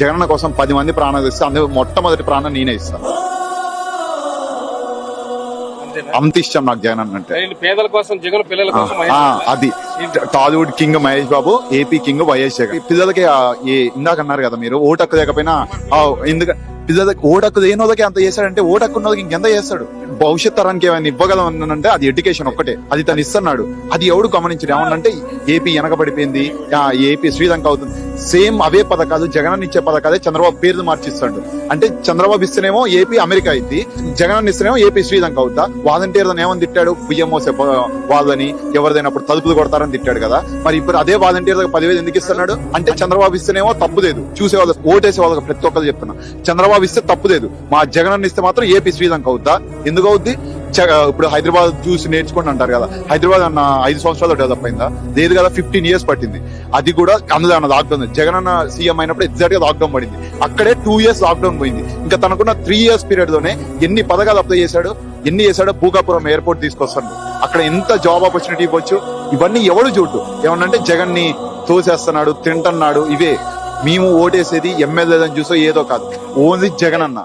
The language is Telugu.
జగనన్న కోసం 10 మంది ప్రాణాలు ఇస్తే అందులో మొట్టమొదటి ప్రాణం నేనే ఇస్తాను. అంత ఇష్టం నాకు జగన్ అంటే. పేదల కోసం జగన్, పిల్లల కోసం అది Tollywood king Mahesh Babu, AP king YS Jagan. పిల్లలకి ఇందాక అన్నారు కదా మీరు, ఓటు హక్కు లేకపోయినా ఎందుకంటే పిల్లలకి ఓటు హక్కు లేని వాళ్ళకి అంత చేశాడంటే ఓటు హక్కు ఉన్న వాళ్ళకి ఇంకెంత చేస్తాడు. భవిష్యత్ తరానికి ఏమైనా ఇవ్వగలమనంటే అది ఎడ్యుకేషన్ ఒక్కటే, అది తను ఇస్తున్నాడు. అది ఎవడు గమనించడు. ఏమన్నంటే ఏపీ వెనకబడిపోయింది, ఏపీ శ్రీలంక అవుతుంది. సేమ్ అవే పథకాలు జగన్ ఇచ్చే పథకాలే చంద్రబాబు పేర్లు మార్చిస్తాడు. అంటే చంద్రబాబు ఇస్తేనేమో ఏపీ అమెరికా అయింది, జగన్ ఇస్తేనేమో ఏపీ శ్రీలంక అవుతా. వాలంటీర్లను ఏమని తిట్టాడు, బియ్యం మోసే వాళ్ళని ఎవరిదైనప్పుడు తలుపులు కొడతారని తిట్టాడు కదా. మరి ఇప్పుడు అదే వాలంటీర్ 10,000 ఎందుకు ఇస్తున్నాడు అంటే చంద్రబాబు ఇస్తేనేమో తప్పు లేదు, చూసే వాళ్ళకి ఓటేసే వాళ్ళకి ప్రతి ఒక్కరు చెప్తున్నా, చంద్రబాబు ఇస్తే తప్పు లేదు, మా జగన్ ఇస్తే మాత్రం ఏపీ శ్రీలంక అవుతా. ఎందుకు అవుద్ది? ఇప్పుడు హైదరాబాద్ చూసి నేర్చుకోండి అంటారు కదా, హైదరాబాద్ అన్న 5 సంవత్సరాలు డెవలప్ అయిందా? లేదు కదా, 15 years పట్టింది. అది కూడా అందులో అన్న లాక్డౌన్. జగన్ అన్న సీఎం అయినప్పుడు ఎగ్జాక్ట్ గా లాక్డౌన్ పడింది, అక్కడే 2 years లాక్డౌన్ పోయింది. ఇంకా తనకున్న 3 years పీరియడ్ లోనే ఎన్ని పథకాలు అప్లై చేశాడు, ఎన్ని చేశాడో. భూకాపురం ఎయిర్పోర్ట్ తీసుకొస్తాడు, అక్కడ ఎంత జాబ్ ఆపర్చునిటీ ఇవ్వచ్చు. ఇవన్నీ ఎవడు చూడు. ఏమన్నంటే జగన్ ని తోసేస్తున్నాడు, తింటున్నాడు. ఇవే మేము ఓటేసేది ఎమ్మెల్యేలని చూసో ఏదో కాదు, ఓన్లీ జగన్ అన్న.